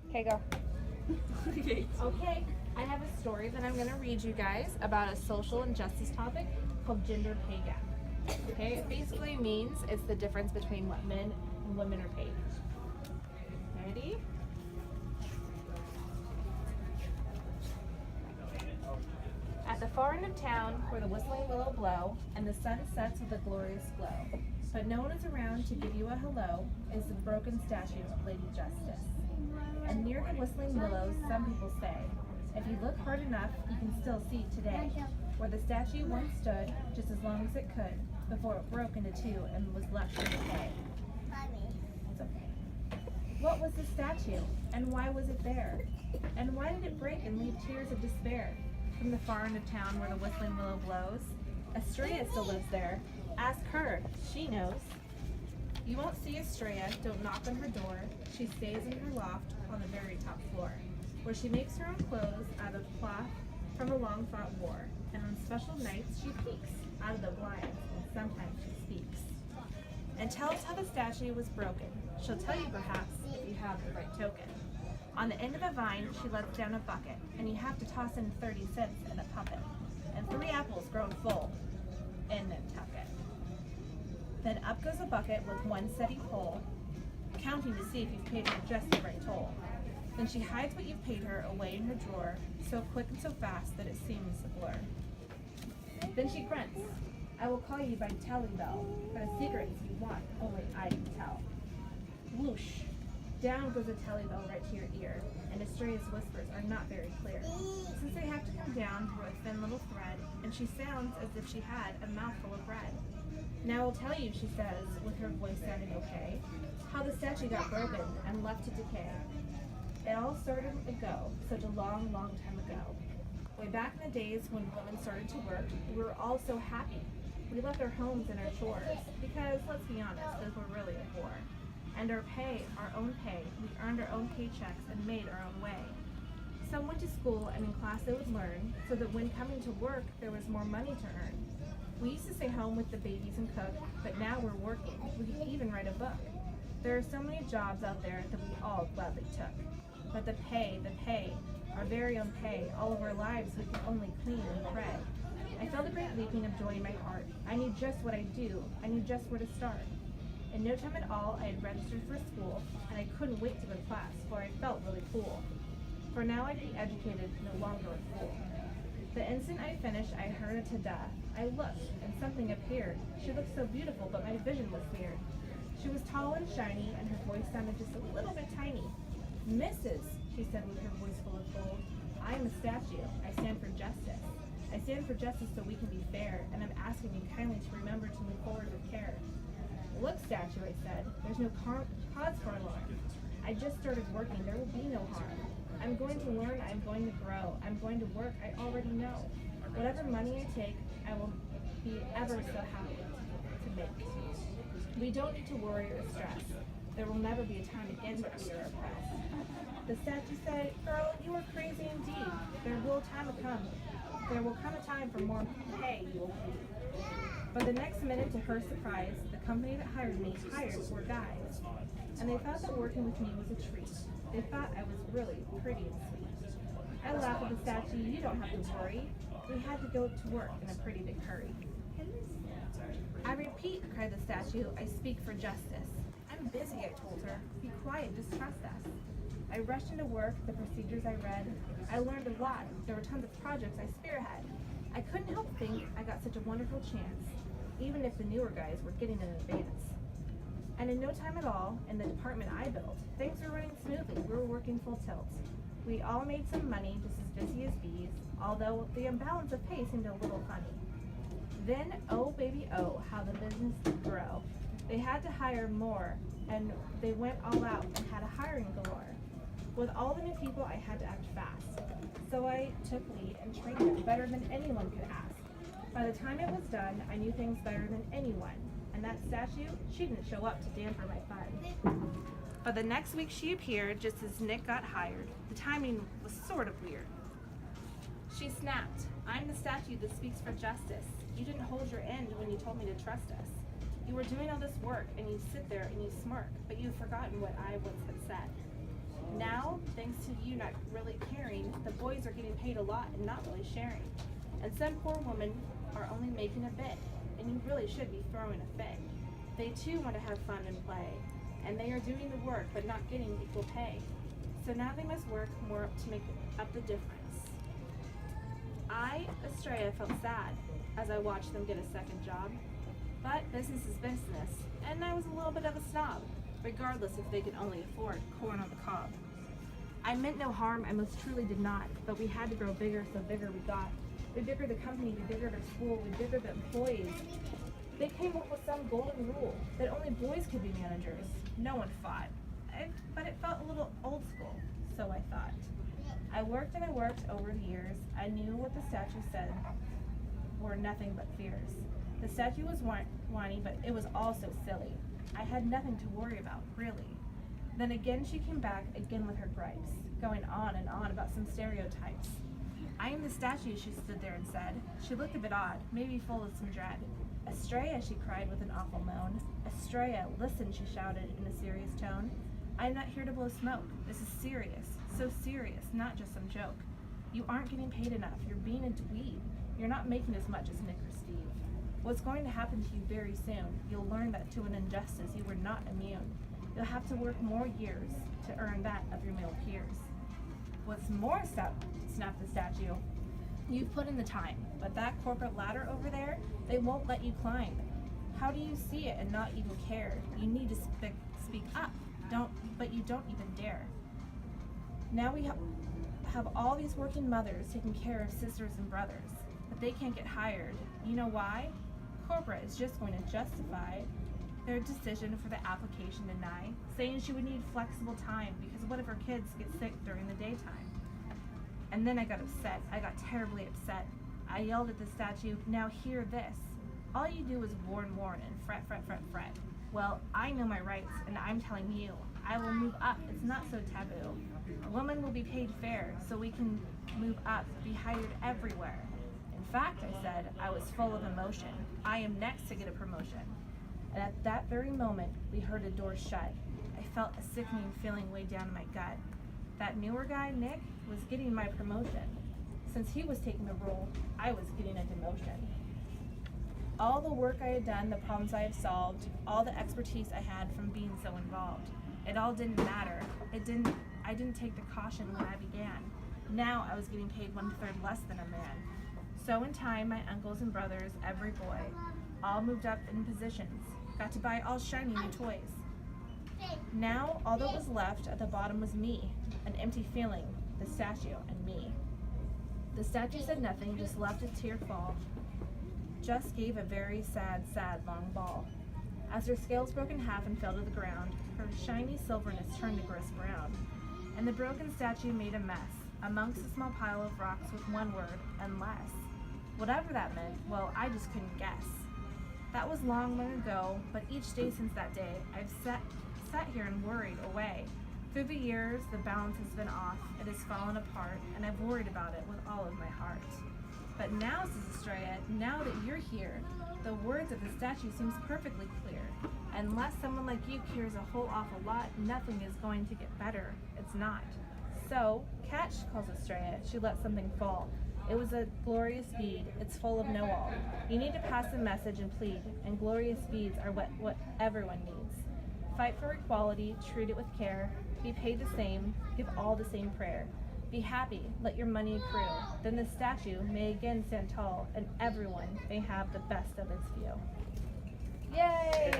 Okay, go. Okay, I have a story that I'm going to read you guys about a social injustice topic called gender pay gap. Okay, it basically means it's the difference between what men and women are paid. Ready? At the far end of town, where the whistling willow blow and the sun sets with a glorious glow, but no one is around to give you a hello, is the broken statue of Lady Justice. And near the whistling willows, some people say, if you look hard enough, you can still see today, where the statue once stood just as long as it could, before it broke into two and was left in decay. It's okay. What was the statue, and why was it there? And why did it break and leave tears of despair? From the far end of town where the whistling willow blows, Estrella still lives there. Ask her, she knows. You won't see Estrella, don't knock on her door. She stays in her loft on the very top floor, where she makes her own clothes out of cloth from a long-fought war. And on special nights she peeks out of the blinds, and sometimes she speaks. And tells how the statue was broken. She'll tell you perhaps if you have the right token. On the end of a vine, she lets down a bucket, and you have to toss in 30 cents in a puppet, and 3 apples grown full in Nantucket. Then up goes a bucket with one steady pole, counting to see if you've paid her just the right toll. Then she hides what you've paid her away in her drawer, so quick and so fast that it seems a blur. Then she grunts, I will call you by tally bell, for the secrets you want only I can tell. Whoosh! Down goes a tally bell right to your ear, and Estrella's whispers are not very clear, since they have to come down through a thin little thread, and she sounds as if she had a mouthful of bread. Now I'll tell you, she says, with her voice sounding okay, how the statue got broken and left to decay. It all started ago, such a long, long time ago. Way back in the days when women started to work, we were all so happy. We left our homes and our chores, because, let's be honest, those were really a bore. And our pay, our own pay, we earned our own paychecks and made our own way. Some went to school and in class they would learn, so that when coming to work, there was more money to earn. We used to stay home with the babies and cook, but now we're working. We can even write a book. There are so many jobs out there that we all gladly took. But the pay, our very own pay, all of our lives we can only clean and pray. I felt a great leaping of joy in my heart. I knew just what I'd do. I knew just where to start. In no time at all, I had registered for school, and I couldn't wait to go to class, for I felt really cool. For now I'd be educated, no longer a fool. The instant I finished, I heard a ta-da. I looked, and something appeared. She looked so beautiful, but my vision was weird. She was tall and shiny, and her voice sounded just a little bit tiny. Mrs., she said with her voice full of gold, I am a statue. I stand for justice. I stand for justice so we can be fair, and I'm asking you kindly to remember to move forward with care. Look, statue, I said, there's no cause for alarm. I just started working, there will be no harm. I'm going to learn, I'm going to grow, I'm going to work, I already know. Whatever money I take, I will be ever so happy to make. We don't need to worry or stress. There will never be a time again that we are oppressed. The statue said, girl, you are crazy indeed. There will come a time for more pay you will need. But the next minute, to her surprise, the company that hired me hired 4 guys. And they thought that working with me was a treat. They thought I was really pretty and sweet. I laughed at the statue, you don't have to worry. We had to go to work in a pretty big hurry. I repeat, cried the statue, I speak for justice. I'm busy, I told her. Be quiet, just trust us. I rushed into work, the procedures I read. I learned a lot. There were tons of projects I spearhead. I couldn't help think I got such a wonderful chance, even if the newer guys were getting in advance. And in no time at all, in the department I built, things were running smoothly. We were working full tilt. We all made some money, just as busy as bees, although the imbalance of pay seemed a little funny. Then, oh baby oh, how the business did grow. They had to hire more, and they went all out and had a hiring galore. With all the new people, I had to act fast. So I took lead and trained them better than anyone could ask. By the time it was done, I knew things better than anyone. And that statue, she didn't show up to damper my fun. But the next week she appeared just as Nick got hired. The timing was sort of weird. She snapped, I'm the statue that speaks for justice. You didn't hold your end when you told me to trust us. You were doing all this work, and you sit there and you smirk, but you've forgotten what I once had said. Now, thanks to you not really caring, the boys are getting paid a lot and not really sharing. And some poor women are only making a bit, and you really should be throwing a fit. They too want to have fun and play, and they are doing the work but not getting equal pay. So now they must work more to make up the difference. I, Estrella, felt sad as I watched them get a second job. But business is business, and I was a little bit of a snob, regardless if they could only afford corn on the cob. I meant no harm, I most truly did not, but we had to grow bigger, so bigger we got. We biggered the company, we biggered our school, we biggered the employees. They came up with some golden rule that only boys could be managers. No one fought, but it felt a little old school, so I thought. I worked and I worked over the years. I knew what the statue said were nothing but fears. The statue was whiny, but it was also silly. I had nothing to worry about, really. Then again she came back again with her gripes, going on and on about some stereotypes. I am the statue, she stood there and said. She looked a bit odd, maybe full of some dread. Estrella, she cried with an awful moan. Estrella, listen, she shouted in a serious tone. I am not here to blow smoke. This is serious, so serious, not just some joke. You aren't getting paid enough. You're being a dweeb. You're not making as much as Nick or Steve. What's going to happen to you very soon? You'll learn that to an injustice you were not immune. You'll have to work more years to earn that of your male peers. What's more, snapped the statue, you've put in the time, but that corporate ladder over there, they won't let you climb. How do you see it and not even care? You need to speak up, but you don't even dare. Now we have all these working mothers taking care of sisters and brothers, but they can't get hired. You know why? Corporate is just going to justify their decision for the application deny, saying she would need flexible time because what if her kids get sick during the daytime? And then I got upset. I got terribly upset. I yelled at the statue, now hear this. All you do is warn and fret. Well, I know my rights, and I'm telling you, I will move up. It's not so taboo. Women will be paid fair, so we can move up, be hired everywhere. In fact, I said, I was full of emotion. I am next to get a promotion. And at that very moment, we heard a door shut. I felt a sickening feeling way down in my gut. That newer guy, Nick, was getting my promotion. Since he was taking the role, I was getting a demotion. All the work I had done, the problems I had solved, all the expertise I had from being so involved, it all didn't matter. I didn't take the caution when I began. Now I was getting paid 1/3 less than a man. So in time, my uncles and brothers, every boy, all moved up in positions, got to buy all shiny new toys. Now, all that was left at the bottom was me, an empty feeling, the statue and me. The statue said nothing, just left a tear fall, just gave a very sad, long ball. As her scales broke in half and fell to the ground, her shiny silverness turned to gross brown, and the broken statue made a mess, amongst a small pile of rocks with one word, unless. Whatever that meant, well, I just couldn't guess. That was long ago, but each day since that day, I've sat here and worried away. Through the years, the balance has been off, it has fallen apart, and I've worried about it with all of my heart. But now, says Estrella, now that you're here, the words of the statue seems perfectly clear. Unless someone like you cares a whole awful lot, nothing is going to get better. It's not. So, catch, calls Estrella. She let something fall. It was a glorious bead. It's full of know-all. You need to pass the message and plead, and glorious beads are what everyone needs. Fight for equality, treat it with care, be paid the same, give all the same prayer. Be happy, let your money accrue. Then the statue may again stand tall, and everyone may have the best of its view. Yay!